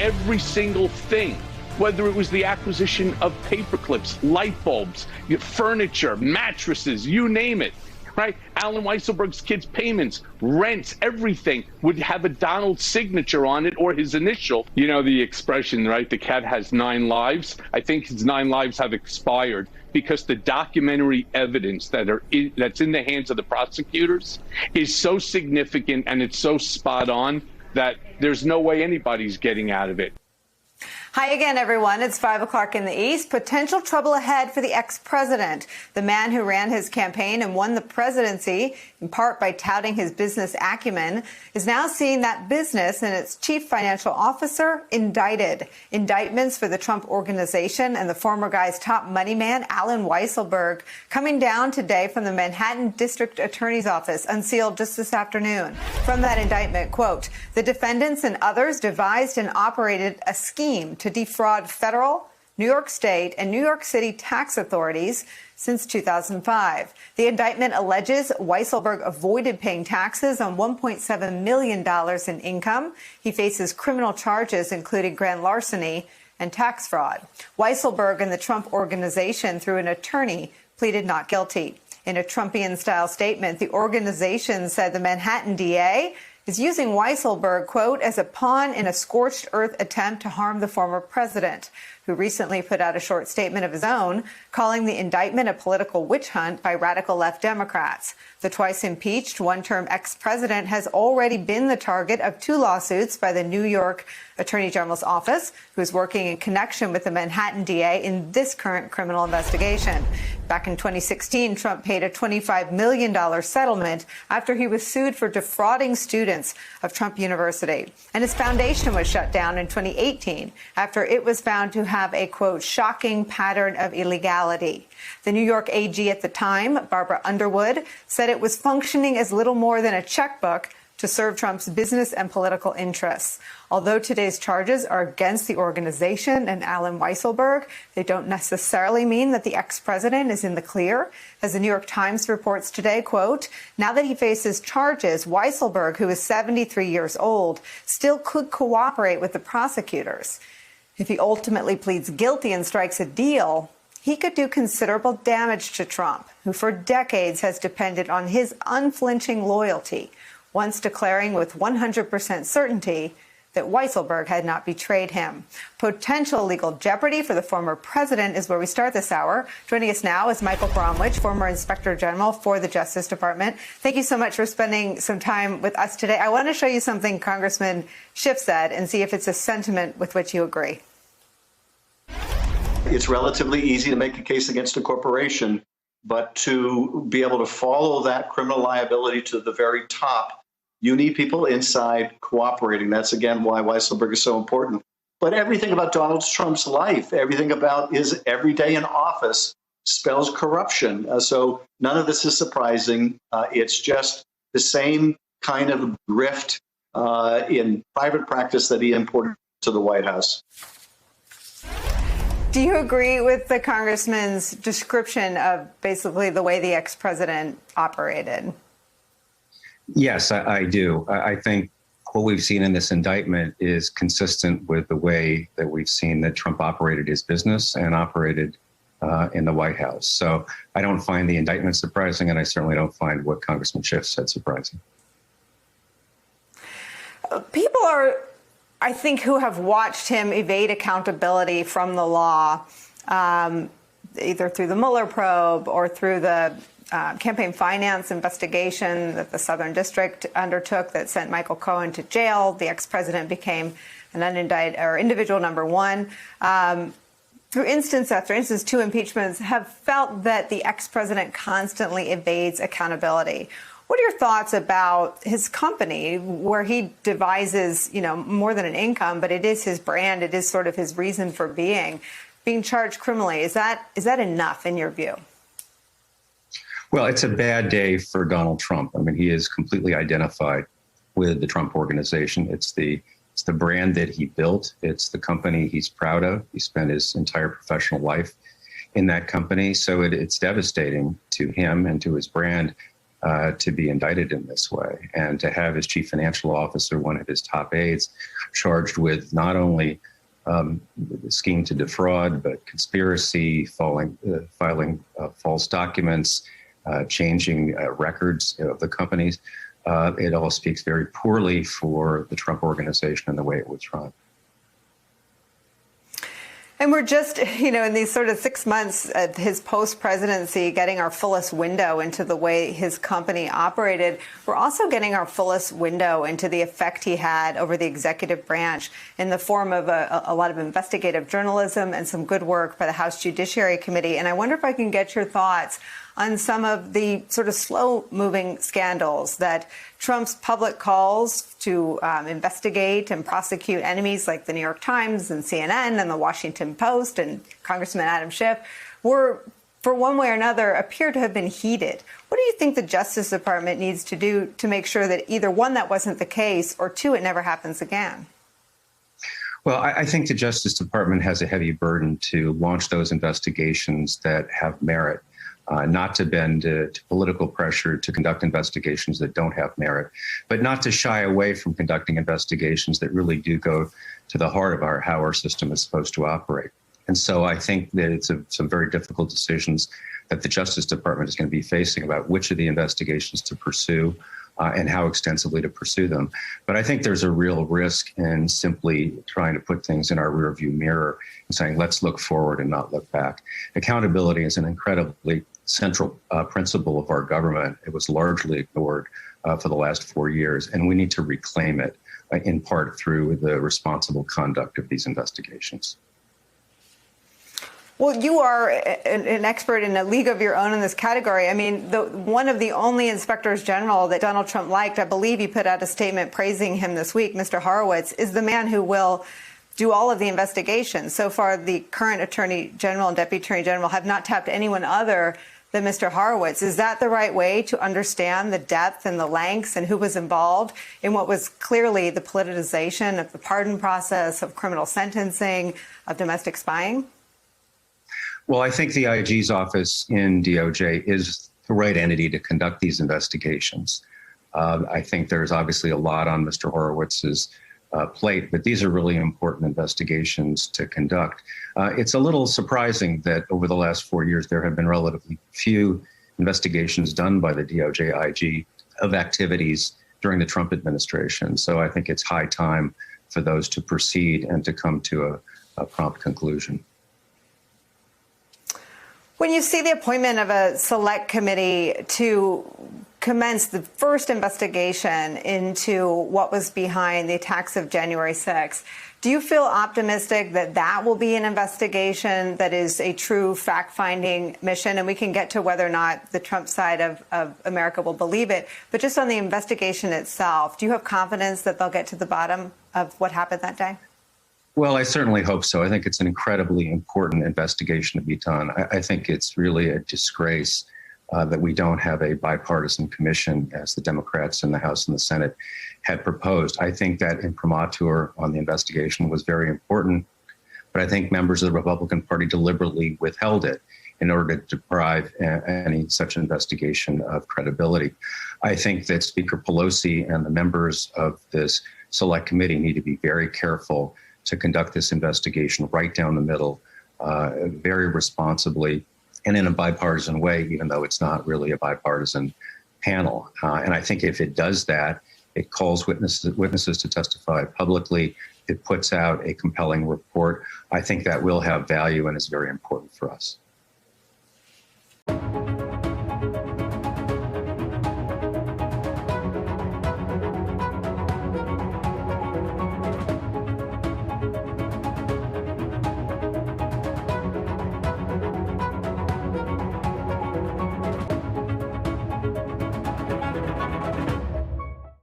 every single thing, whether it was the acquisition of paper clips, light bulbs, furniture, mattresses, you name it, right? Alan Weisselberg's kids' payments, rents, everything would have a Donald signature on it or his initial. You know the expression, right? The cat has 9 lives. I think his 9 lives have expired because the documentary evidence that's in the hands of the prosecutors is so significant and it's so spot on that there's no way anybody's getting out of it. Hi again, everyone. It's 5 o'clock in the East. Potential trouble ahead for the ex-president. The man who ran his campaign and won the presidency, in part by touting his business acumen, is now seeing that business and its chief financial officer indicted. Indictments for the Trump Organization and the former guy's top money man, Alan Weisselberg, coming down today from the Manhattan District Attorney's Office, unsealed just this afternoon. From that indictment, quote, the defendants and others devised and operated a scheme to defraud federal, New York State, and New York City tax authorities since 2005. The indictment alleges Weisselberg avoided paying taxes on $1.7 million in income. He faces criminal charges, including grand larceny and tax fraud. Weisselberg and the Trump Organization, through an attorney, pleaded not guilty. In a Trumpian-style statement, the organization said the Manhattan DA is using Weisselberg, quote, as a pawn in a scorched earth attempt to harm the former president, who recently put out a short statement of his own, calling the indictment a political witch hunt by radical left Democrats. The twice impeached one-term ex-president has already been the target of 2 lawsuits by the New York Attorney General's office, who is working in connection with the Manhattan DA in this current criminal investigation. Back in 2016, Trump paid a $25 million settlement after he was sued for defrauding students of Trump University. And his foundation was shut down in 2018 after it was found to have a, quote, shocking pattern of illegality. The New York AG at the time, Barbara Underwood, said it was functioning as little more than a checkbook to serve Trump's business and political interests. Although today's charges are against the organization and Alan Weisselberg, they don't necessarily mean that the ex-president is in the clear. As the New York Times reports today, quote, now that he faces charges, Weisselberg, who is 73 years old, still could cooperate with the prosecutors. If he ultimately pleads guilty and strikes a deal, he could do considerable damage to Trump, who for decades has depended on his unflinching loyalty, once declaring with 100% certainty that Weisselberg had not betrayed him. Potential legal jeopardy for the former president is where we start this hour. Joining us now is Michael Bromwich, former Inspector General for the Justice Department. Thank you so much for spending some time with us today. I want to show you something Congressman Schiff said and see if it's a sentiment with which you agree. It's relatively easy to make a case against a corporation, but to be able to follow that criminal liability to the very top, you need people inside cooperating. That's, again, why Weisselberg is so important. But everything about Donald Trump's life, everything about his everyday in office spells corruption. So none of this is surprising. It's just the same kind of grift in private practice that he imported to the White House. Do you agree with the congressman's description of basically the way the ex-president operated? Yes, I do. I think what we've seen in this indictment is consistent with the way that we've seen that Trump operated his business and operated in the White House. So I don't find the indictment surprising, and I certainly don't find what Congressman Schiff said surprising. People are, I think, who have watched him evade accountability from the law, either through the Mueller probe or through the campaign finance investigation that the Southern District undertook that sent Michael Cohen to jail. The ex-president became an unindicted or individual number one. Through instance after instance, 2 impeachments have felt that the ex-president constantly evades accountability. What are your thoughts about his company, where he devises, more than an income, but it is his brand, it is sort of his reason for being charged criminally? Is that enough in your view? Well, it's a bad day for Donald Trump. I mean, he is completely identified with the Trump Organization. It's the brand that he built. It's the company he's proud of. He spent his entire professional life in that company. So it's devastating to him and to his brand to be indicted in this way, and to have his chief financial officer, one of his top aides, charged with not only the scheme to defraud, but conspiracy, filing false documents, changing records of the companies. It all speaks very poorly for the Trump organization and the way it was run. And we're just, in these sort of 6 months of his post-presidency, getting our fullest window into the way his company operated. We're also getting our fullest window into the effect he had over the executive branch in the form of a lot of investigative journalism and some good work by the House Judiciary Committee. And I wonder if I can get your thoughts on some of the sort of slow-moving scandals that Trump's public calls to investigate and prosecute enemies like the New York Times and CNN and the Washington Post and Congressman Adam Schiff were, for one way or another, appear to have been heeded. What do you think the Justice Department needs to do to make sure that either, one, that wasn't the case, or two, it never happens again? Well, I think the Justice Department has a heavy burden to launch those investigations that have merit. Not to bend to political pressure to conduct investigations that don't have merit, but not to shy away from conducting investigations that really do go to the heart of how our system is supposed to operate. And so I think that it's some very difficult decisions that the Justice Department is going to be facing about which of the investigations to pursue and how extensively to pursue them. But I think there's a real risk in simply trying to put things in our rearview mirror and saying, let's look forward and not look back. Accountability is an incredibly central principle of our government. It was largely ignored for the last 4 years, and we need to reclaim it in part through the responsible conduct of these investigations. Well, you are an expert in a league of your own in this category. I mean, one of the only inspectors general that Donald Trump liked, I believe he put out a statement praising him this week, Mr. Horowitz, is the man who will do all of the investigations. So far, the current Attorney General and Deputy Attorney General have not tapped anyone other than Mr. Horowitz. Is that the right way to understand the depth and the lengths and who was involved in what was clearly the politicization of the pardon process, of criminal sentencing, of domestic spying? Well, I think the IG's office in DOJ is the right entity to conduct these investigations. I think there's obviously a lot on Mr. Horowitz's plate, but these are really important investigations to conduct. It's a little surprising that over the last 4 years, there have been relatively few investigations done by the DOJ IG of activities during the Trump administration. So I think it's high time for those to proceed and to come to a prompt conclusion. When you see the appointment of a select committee to commence the first investigation into what was behind the attacks of January 6th, do you feel optimistic that that will be an investigation that is a true fact-finding mission? And we can get to whether or not the Trump side of America will believe it. But just on the investigation itself, do you have confidence that they'll get to the bottom of what happened that day? Well, I certainly hope so. I think it's an incredibly important investigation to be done. I think it's really a disgrace that we don't have a bipartisan commission, as the Democrats in the House and the Senate had proposed. I think that imprimatur on the investigation was very important, but I think members of the Republican Party deliberately withheld it in order to deprive any such investigation of credibility. I think that Speaker Pelosi and the members of this select committee need to be very careful to conduct this investigation right down the middle, very responsibly, and in a bipartisan way, even though it's not really a bipartisan panel. And I think if it does that, it calls witnesses to testify publicly. It puts out a compelling report. I think that will have value and is very important for us.